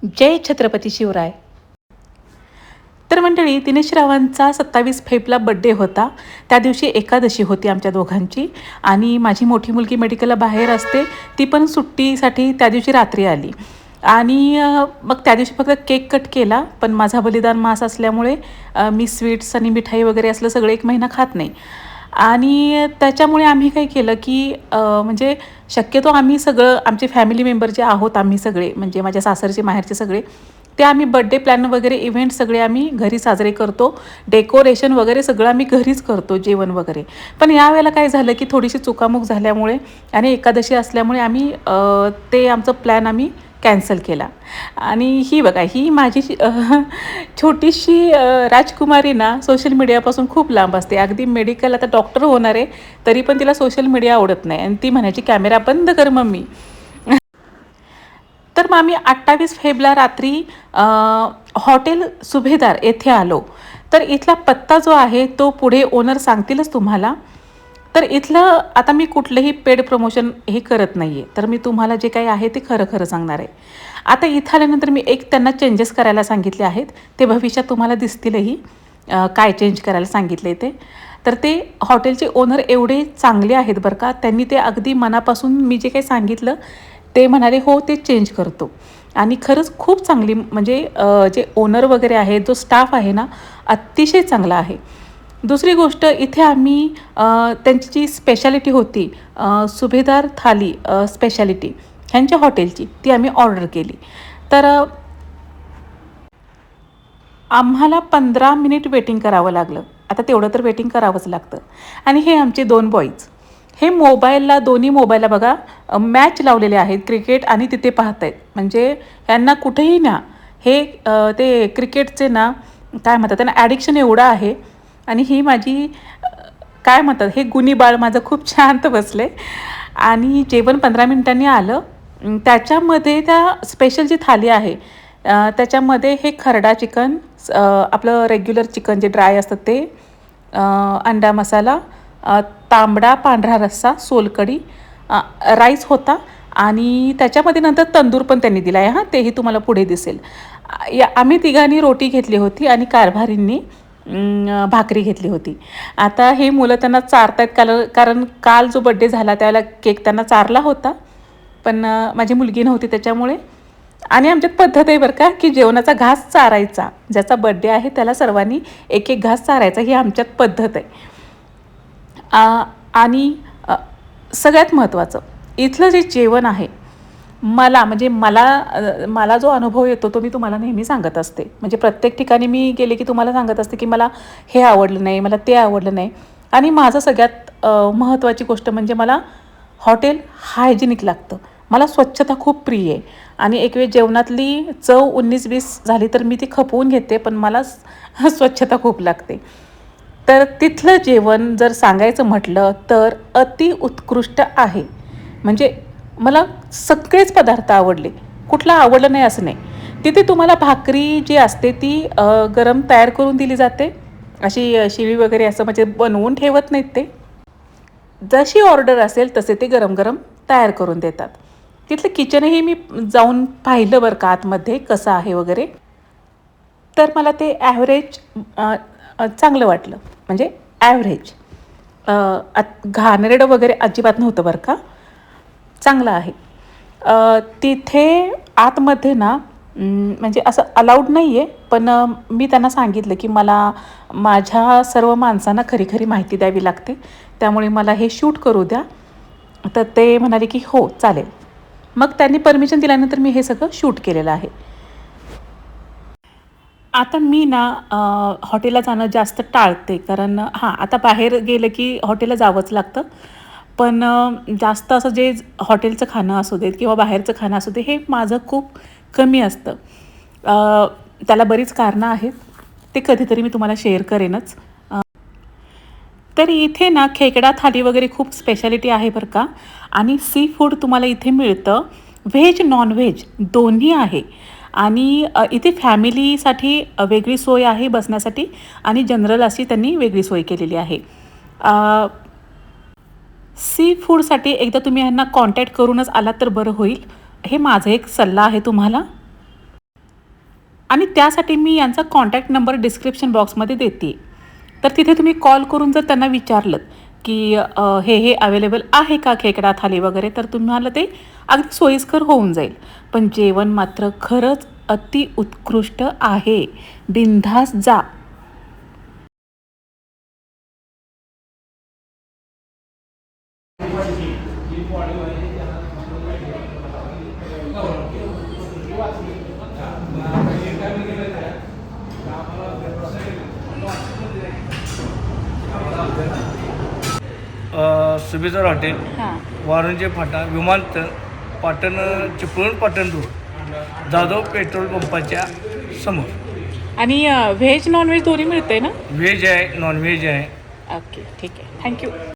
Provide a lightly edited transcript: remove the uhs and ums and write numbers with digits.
जय छत्रपती शिवराय. तर मंडळी, दिनेश रावांचा 27 फेब्रुवारीला बड्डे होता. त्या दिवशी एकादशी होती आमच्या दोघांची आणि माझी मोठी मुलगी मेडिकलला बाहेर असते. ती पण सुट्टीसाठी त्या दिवशी रात्री आली आणि मग त्या दिवशी फक्त केक कट केला. पण माझा बलिदान मास असल्यामुळे मी स्वीट्स आणि मिठाई वगैरे असलं सगळं 1 महिना खात नाही. आणि त्याच्यामुळे आम्ही काय केलं की म्हणजे शक्यतो आम्ही सगळं आमचे फॅमिली मेंबर जे आहोत आम्ही सगळे, म्हणजे माझ्या सासरचे माहेरचे सगळे, ते आम्ही बड्डे प्लॅन वगैरे इव्हेंट सगळे आम्ही घरी साजरे करतो. डेकोरेशन वगैरे सगळं आम्ही घरीच करतो, जेवण वगैरे. पण यावेळेला काय झालं की थोडीशी चुकामुक झाल्यामुळे आणि एकादशी असल्यामुळे आम्ही ते आमचं प्लॅन आम्ही कॅन्सल केला. आणि ही बघा, ही माझी छोटीशी राजकुमारी ना सोशल मीडियापासून खूप लांब असते. अगदी मेडिकल आता डॉक्टर होणार आहे, तरी पण तिला सोशल मीडिया आवडत नाही आणि ती म्हणायची, कॅमेरा बंद कर मम्मी. तर मग आम्ही 28 फेब्रुवारीला रात्री हॉटेल सुभेदार येथे आलो. तर इथला पत्ता जो आहे तो पुढे ओनर सांगतीलच तुम्हाला. तर इथलं आता मी कुठलंही पेड प्रमोशन हे करत नाही आहे. तर मी तुम्हाला जे काही आहे ते खरं खरं सांगणार आहे. आता इथं आल्यानंतर मी त्यांना चेंजेस करायला सांगितले आहेत. ते भविष्यात तुम्हाला दिसतीलही काय चेंज करायला सांगितले ते. तर ते हॉटेलचे ओनर एवढे चांगले आहेत बरं का. त्यांनी ते अगदी मनापासून मी जे काही सांगितलं ते म्हणाले, हो ते चेंज करतो. आणि खरंच खूप चांगली, म्हणजे जे ओनर वगैरे आहे, जो स्टाफ आहे ना, अतिशय चांगला आहे. दुसरी गोष्ट, इथे आम्ही त्यांची जी स्पेशालिटी होती सुभेदार थाली स्पेशालिटी ह्यांच्या हॉटेलची, ती आम्ही ऑर्डर केली. तर आम्हाला 15 मिनिट वेटिंग करावं लागलं. आता तेवढं तर वेटिंग करावंच लागतं. आणि हे आमचे 2 बॉईज, हे मोबाईलला, दोन्ही मोबाईलला बघा मॅच लावलेले आहेत क्रिकेट आणि तिथे पाहत आहेत. म्हणजे यांना कुठेही ना हे ते क्रिकेटचे ना काय म्हणतात त्यांना ॲडिक्शन एवढं आहे. आणि ही माझी काय म्हणतात, हे गुणी बाळ माझं खूप शांत बसले. आणि जेवण 15 मिनिटांनी आलं. त्याच्यामध्ये त्या स्पेशल जी थाली आहे त्याच्यामध्ये हे खरडा चिकन, आपलं रेग्युलर चिकन जे ड्राय असतं ते, अंडा मसाला, तांबडा पांढरा रस्सा, सोलकढी, राईस होता. आणि त्याच्यामध्ये नंतर तंदूर पण त्यांनी दिला आहे. हां, तेही तुम्हाला पुढे दिसेल. आम्ही तिघांनी रोटी घेतली होती आणि कारभारींनी भाकरी घेतली होती. आता हे मुलं त्यांना चारतायत, कारण काल जो बड्डे झाला त्याला केक त्यांना चारला होता. पण माझी मुलगी नव्हती त्याच्यामुळे. आणि आमच्यात पद्धत आहे बरं का, की जेवणाचा घास चारायचा. ज्याचा बड्डे आहे त्याला सर्वांनी एक एक घास चारायचा, ही आमच्यात पद्धत आहे. आणि सगळ्यात महत्त्वाचं, इथलं जे जेवण आहे, मला जो अनुभव येतो तो मी तुम्हाला नेहमी सांगत असते. म्हणजे प्रत्येक ठिकाणी मी गेले की तुम्हाला सांगत असते की मला हे आवडलं नाही, मला ते आवडलं नाही. आणि माझं सगळ्यात महत्त्वाची गोष्ट म्हणजे मला हॉटेल हायजेनिक लागतं. मला स्वच्छता खूप प्रिय आहे. आणि एक वेळ जेवणातली चव 19-20 झाली तर मी ती खपवून घेते, पण मला स्वच्छता खूप लागते. तर तिथलं जेवण जर सांगायचं म्हटलं तर अति उत्कृष्ट आहे. म्हणजे मला सगळेच पदार्थ आवडले, कुठला आवडलं नाही असं नाही. तिथे तुम्हाला भाकरी जी असते ती गरम तयार करून दिली जाते. अशी शिळी वगैरे असं म्हणजे बनवून ठेवत नाहीत ते. जशी ऑर्डर असेल तसे ते गरम गरम तयार करून देतात. तिथलं किचनही मी जाऊन पाहिलं बरं का आतमध्ये कसं आहे वगैरे. तर मला ते ॲव्हरेज चांगलं वाटलं. म्हणजे ॲव्हरेज, घाणेरडं वगैरे अजिबात नव्हतं बरं का, चांगलं आहे. तिथे आतमध्ये ना म्हणजे असं अलाउड नाही आहे, पण मी त्यांना सांगितलं की मला माझ्या सर्व माणसांना खरी खरी माहिती द्यावी लागते, त्यामुळे मला हे शूट करू द्या. तर ते म्हणाले की हो चालेल. मग त्यांनी परमिशन दिल्यानंतर मी हे सगळं शूट केलेलं आहे. आता मी ना हॉटेलला जाणं जास्त टाळते, कारण हां, आता बाहेर गेलं की हॉटेलला जावंच लागतं. पण जास्त असं जे हॉटेलचं खाणं असू देत किंवा बाहेरचं खाणं असू दे, हे माझं खूप कमी असतं. त्याला बरीच कारणं आहेत, ते कधीतरी मी तुम्हाला शेअर करेनच. तर इथे ना खेकडा थाली वगैरे खूप स्पेशालिटी आहे बरं का. आणि सी फूड तुम्हाला इथे मिळतं, व्हेज नॉन व्हेज दोन्ही आहे. आणि इथे फॅमिलीसाठी वेगळी सोय आहे बसण्यासाठी, आणि जनरल अशी त्यांनी वेगळी सोय केलेली आहे. सी फूडसाठी एकदा तुम्ही यांना कॉन्टॅक्ट करूनच आलात तर बरं होईल, हे माझं एक सल्ला आहे तुम्हाला. आणि त्यासाठी मी यांचा कॉन्टॅक्ट नंबर डिस्क्रिप्शन बॉक्समध्ये देते. तर तिथे तुम्ही कॉल करून जर त्यांना विचारलं की हे अवेलेबल आहे का खेकडा थाली वगैरे, तर तुम्हाला ते अगदी सोयीस्कर होऊन जाईल. पण जेवण मात्र खरंच अति उत्कृष्ट आहे. बिनधास्त जा. सुभेदार हॉटेल, हां. वारुंजे फाटा, विमानतळ, पाटण, चिपळूण पाटण रोड, जाधव पेट्रोल पंपाच्या समोर. आणि व्हेज नॉनव्हेज दोन्ही मिळते ना? व्हेज आहे, नॉन व्हेज आहे. ओके, ठीक आहे. थँक्यू.